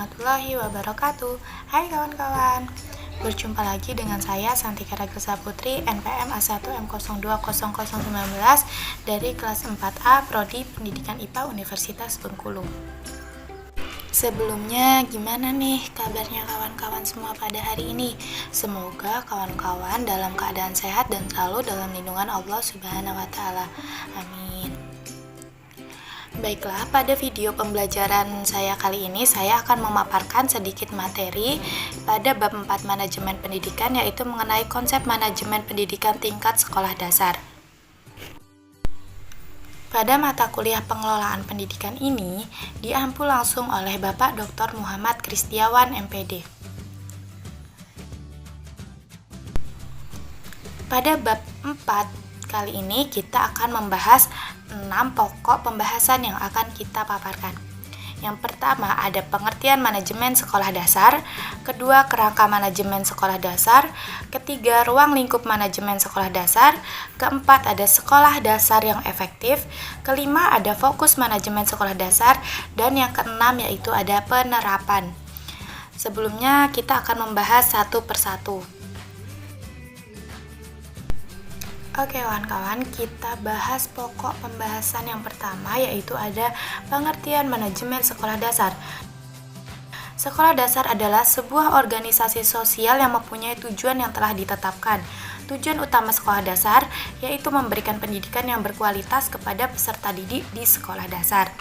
warahmatullahi wabarakatuh. Hai kawan-kawan, berjumpa lagi dengan saya Santika Ragresa Putri, NPM A1M020019 dari kelas 4A Prodi Pendidikan IPA Universitas Bengkulu. Sebelumnya, gimana nih kabarnya kawan-kawan semua pada hari ini? Semoga kawan-kawan dalam keadaan sehat dan selalu dalam lindungan Allah Subhanahu wa Ta'ala. Amin. Baiklah, pada video pembelajaran saya kali ini saya akan memaparkan sedikit materi pada bab 4 manajemen pendidikan, yaitu mengenai konsep manajemen pendidikan tingkat sekolah dasar. Pada mata kuliah pengelolaan pendidikan ini diampu langsung oleh Bapak Dr. Muhammad Kristiawan, MPD. Pada bab 4 kali ini kita akan membahas 6 pokok pembahasan yang akan kita paparkan. Yang pertama ada pengertian manajemen sekolah dasar, kedua kerangka manajemen sekolah dasar, ketiga ruang lingkup manajemen sekolah dasar, keempat ada sekolah dasar yang efektif, kelima ada fokus manajemen sekolah dasar, dan yang keenam yaitu ada penerapan. Sebelumnya kita akan membahas satu persatu. Oke kawan-kawan, kita bahas pokok pembahasan yang pertama, yaitu ada pengertian manajemen sekolah dasar. Sekolah dasar adalah sebuah organisasi sosial yang mempunyai tujuan yang telah ditetapkan. Tujuan utama sekolah dasar yaitu memberikan pendidikan yang berkualitas kepada peserta didik di sekolah dasar.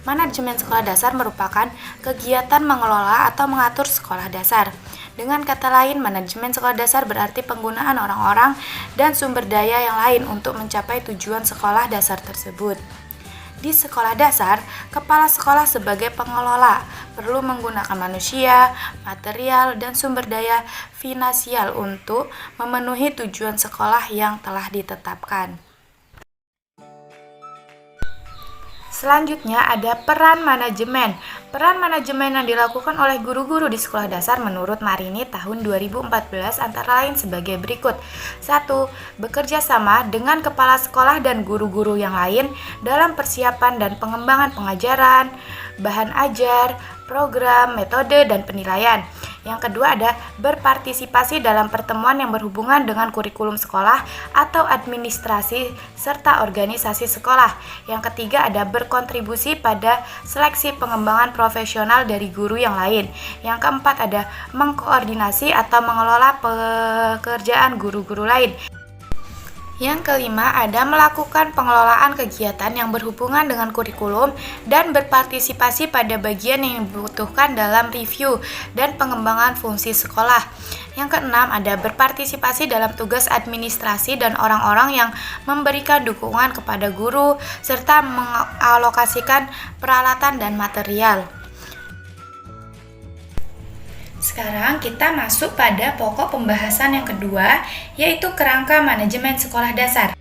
Manajemen sekolah dasar merupakan kegiatan mengelola atau mengatur sekolah dasar. Dengan kata lain, manajemen sekolah dasar berarti penggunaan orang-orang dan sumber daya yang lain untuk mencapai tujuan sekolah dasar tersebut. Di sekolah dasar, kepala sekolah sebagai pengelola perlu menggunakan manusia, material, dan sumber daya finansial untuk memenuhi tujuan sekolah yang telah ditetapkan. Selanjutnya ada peran manajemen. Peran manajemen yang dilakukan oleh guru-guru di sekolah dasar menurut Marini tahun 2014 antara lain sebagai berikut. 1. Bekerja sama dengan kepala sekolah dan guru-guru yang lain dalam persiapan dan pengembangan pengajaran, bahan ajar, program, metode, dan penilaian. Yang kedua ada berpartisipasi dalam pertemuan yang berhubungan dengan kurikulum sekolah atau administrasi serta organisasi sekolah. Yang ketiga ada berkontribusi pada seleksi pengembangan profesional dari guru yang lain. Yang keempat ada mengkoordinasi atau mengelola pekerjaan guru-guru lain. Yang kelima ada melakukan pengelolaan kegiatan yang berhubungan dengan kurikulum dan berpartisipasi pada bagian yang dibutuhkan dalam review dan pengembangan fungsi sekolah. Yang keenam ada berpartisipasi dalam tugas administrasi dan orang-orang yang memberikan dukungan kepada guru serta mengalokasikan peralatan dan material. Sekarang kita masuk pada pokok pembahasan yang kedua, yaitu kerangka manajemen sekolah dasar.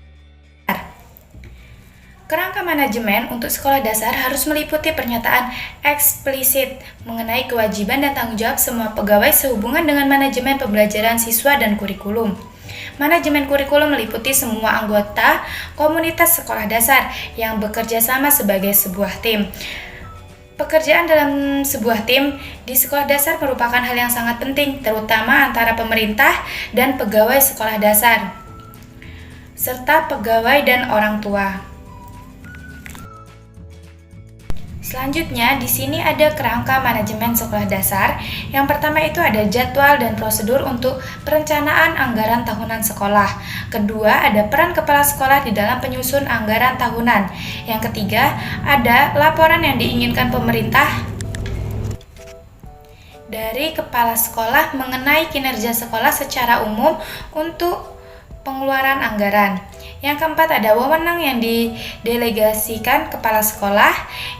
Kerangka manajemen untuk sekolah dasar harus meliputi pernyataan eksplisit mengenai kewajiban dan tanggung jawab semua pegawai sehubungan dengan manajemen pembelajaran siswa dan kurikulum. Manajemen kurikulum meliputi semua anggota komunitas sekolah dasar yang bekerja sama sebagai sebuah tim. Pekerjaan dalam sebuah tim di sekolah dasar merupakan hal yang sangat penting, terutama antara pemerintah dan pegawai sekolah dasar, serta pegawai dan orang tua. Selanjutnya, di sini ada kerangka manajemen sekolah dasar. Yang pertama itu ada jadwal dan prosedur untuk perencanaan anggaran tahunan sekolah. Kedua, ada peran kepala sekolah di dalam penyusun anggaran tahunan. Yang ketiga, ada laporan yang diinginkan pemerintah dari kepala sekolah mengenai kinerja sekolah secara umum untuk pengeluaran anggaran. Yang keempat ada wewenang yang didelegasikan kepala sekolah.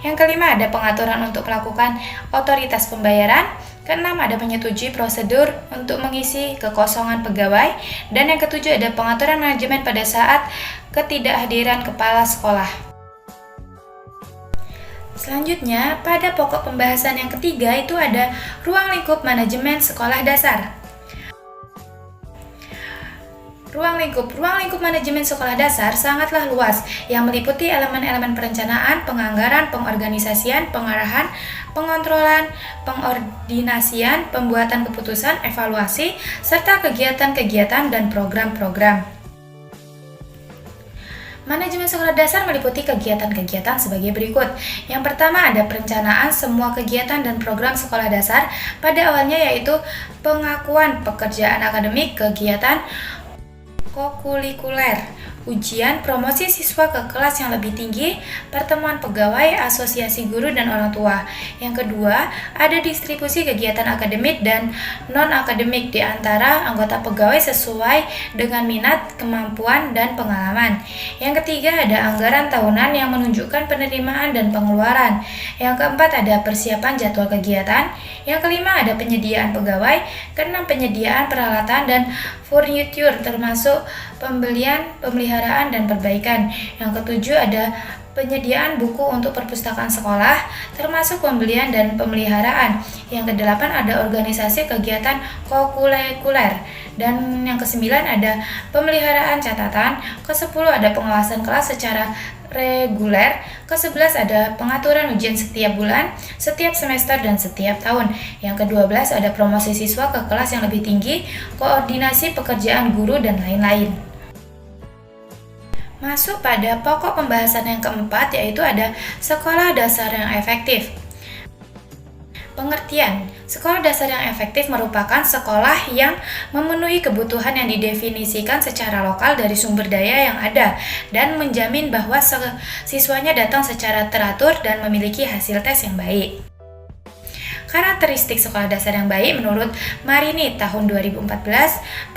Yang kelima ada pengaturan untuk melakukan otoritas pembayaran. Keenam ada menyetujui prosedur untuk mengisi kekosongan pegawai. Dan yang ketujuh ada pengaturan manajemen pada saat ketidakhadiran kepala sekolah. Selanjutnya pada pokok pembahasan yang ketiga itu ada ruang lingkup manajemen sekolah dasar. Ruang lingkup manajemen sekolah dasar sangatlah luas, yang meliputi elemen-elemen perencanaan, penganggaran, pengorganisasian, pengarahan, pengontrolan, pengordinasian, pembuatan keputusan, evaluasi, serta kegiatan-kegiatan dan program-program. Manajemen sekolah dasar meliputi kegiatan-kegiatan sebagai berikut. Yang pertama ada perencanaan semua kegiatan dan program sekolah dasar pada awalnya, yaitu pengakuan pekerjaan akademik, kegiatan kokurikuler, ujian, promosi siswa ke kelas yang lebih tinggi, pertemuan pegawai, asosiasi guru dan orang tua. Yang kedua, ada distribusi kegiatan akademik dan non-akademik di antara anggota pegawai sesuai dengan minat, kemampuan, dan pengalaman. Yang ketiga, ada anggaran tahunan yang menunjukkan penerimaan dan pengeluaran. Yang keempat, ada persiapan jadwal kegiatan. Yang kelima, ada penyediaan pegawai. Keenam, penyediaan peralatan dan furnitur termasuk pembelian, pemeliharaan, dan perbaikan. Yang ketujuh ada penyediaan buku untuk perpustakaan sekolah termasuk pembelian dan pemeliharaan. Yang kedelapan ada organisasi kegiatan kokurikuler. Dan yang kesembilan ada pemeliharaan catatan. Kesepuluh ada pengawasan kelas secara reguler. Ke-11 ada pengaturan ujian setiap bulan, setiap semester, dan setiap tahun. Yang ke-12 ada promosi siswa ke kelas yang lebih tinggi, koordinasi pekerjaan guru, dan lain-lain. Masuk pada pokok pembahasan yang keempat, yaitu ada sekolah dasar yang efektif. Pengertian, sekolah dasar yang efektif merupakan sekolah yang memenuhi kebutuhan yang didefinisikan secara lokal dari sumber daya yang ada dan menjamin bahwa siswanya datang secara teratur dan memiliki hasil tes yang baik. Karakteristik sekolah dasar yang baik menurut Marini tahun 2014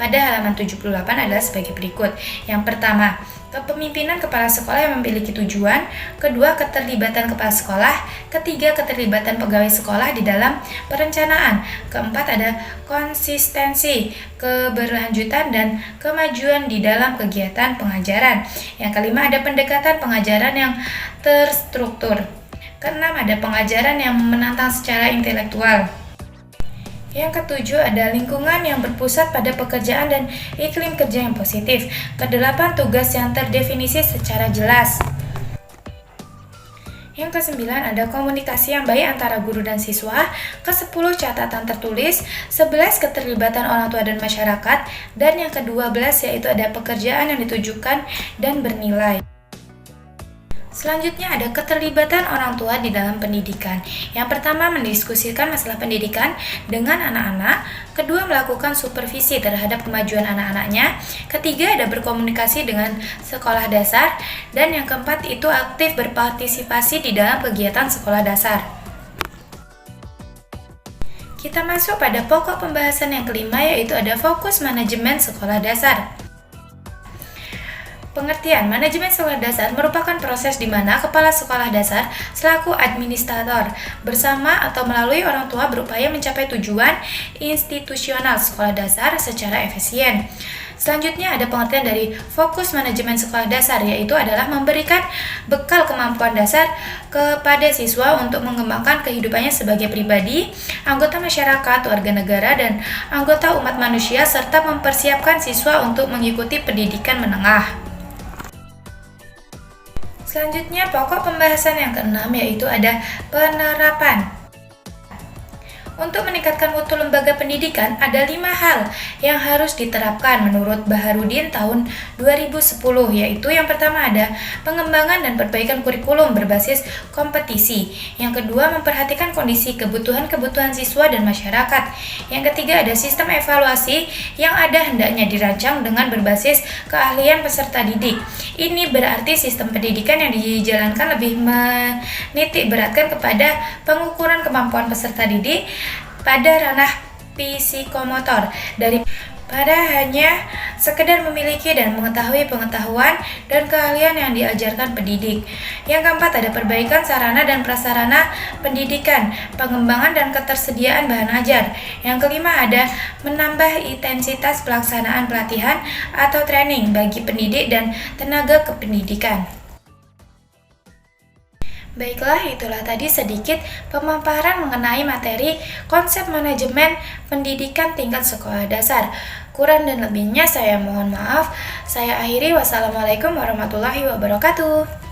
pada halaman 78 adalah sebagai berikut. Yang pertama, kepemimpinan kepala sekolah yang memiliki tujuan. Kedua, keterlibatan kepala sekolah. Ketiga, keterlibatan pegawai sekolah di dalam perencanaan. Keempat, ada konsistensi, keberlanjutan, dan kemajuan di dalam kegiatan pengajaran. Yang kelima, ada pendekatan pengajaran yang terstruktur. Keenam, ada pengajaran yang menantang secara intelektual. Yang ketujuh, ada lingkungan yang berpusat pada pekerjaan dan iklim kerja yang positif. Kedelapan, tugas yang terdefinisi secara jelas. Yang kesembilan, ada komunikasi yang baik antara guru dan siswa. Kesepuluh, catatan tertulis. 11, keterlibatan orang tua dan masyarakat. Dan yang ke-12, yaitu ada pekerjaan yang ditujukan dan bernilai. Selanjutnya ada keterlibatan orang tua di dalam pendidikan. Yang pertama, mendiskusikan masalah pendidikan dengan anak-anak. Kedua, melakukan supervisi terhadap kemajuan anak-anaknya. Ketiga, ada berkomunikasi dengan sekolah dasar. Dan yang keempat, itu aktif berpartisipasi di dalam kegiatan sekolah dasar. Kita masuk pada pokok pembahasan yang kelima, yaitu ada fokus manajemen sekolah dasar. Pengertian, manajemen sekolah dasar merupakan proses di mana kepala sekolah dasar selaku administrator bersama atau melalui orang tua berupaya mencapai tujuan institusional sekolah dasar secara efisien. Selanjutnya ada pengertian dari fokus manajemen sekolah dasar, yaitu adalah memberikan bekal kemampuan dasar kepada siswa untuk mengembangkan kehidupannya sebagai pribadi, anggota masyarakat, warga negara, dan anggota umat manusia, serta mempersiapkan siswa untuk mengikuti pendidikan menengah. Selanjutnya, pokok pembahasan yang keenam, yaitu ada penerapan. Untuk meningkatkan mutu lembaga pendidikan, ada 5 hal yang harus diterapkan menurut Baharudin tahun 2010, yaitu yang pertama ada pengembangan dan perbaikan kurikulum berbasis kompetisi. Yang kedua, memperhatikan kondisi kebutuhan siswa dan masyarakat. Yang ketiga, ada sistem evaluasi yang ada hendaknya dirancang dengan berbasis keahlian peserta didik. Ini berarti sistem pendidikan yang dijalankan lebih menitik beratkan kepada pengukuran kemampuan peserta didik pada ranah psikomotor daripada hanya sekedar memiliki dan mengetahui pengetahuan dan keahlian yang diajarkan pendidik. Yang keempat, ada perbaikan sarana dan prasarana pendidikan, pengembangan dan ketersediaan bahan ajar. Yang kelima, ada menambah intensitas pelaksanaan pelatihan atau training bagi pendidik dan tenaga kependidikan. Baiklah, itulah tadi sedikit pemaparan mengenai materi konsep manajemen pendidikan tingkat sekolah dasar. Kurang dan lebihnya saya mohon maaf. Saya akhiri, wassalamualaikum warahmatullahi wabarakatuh.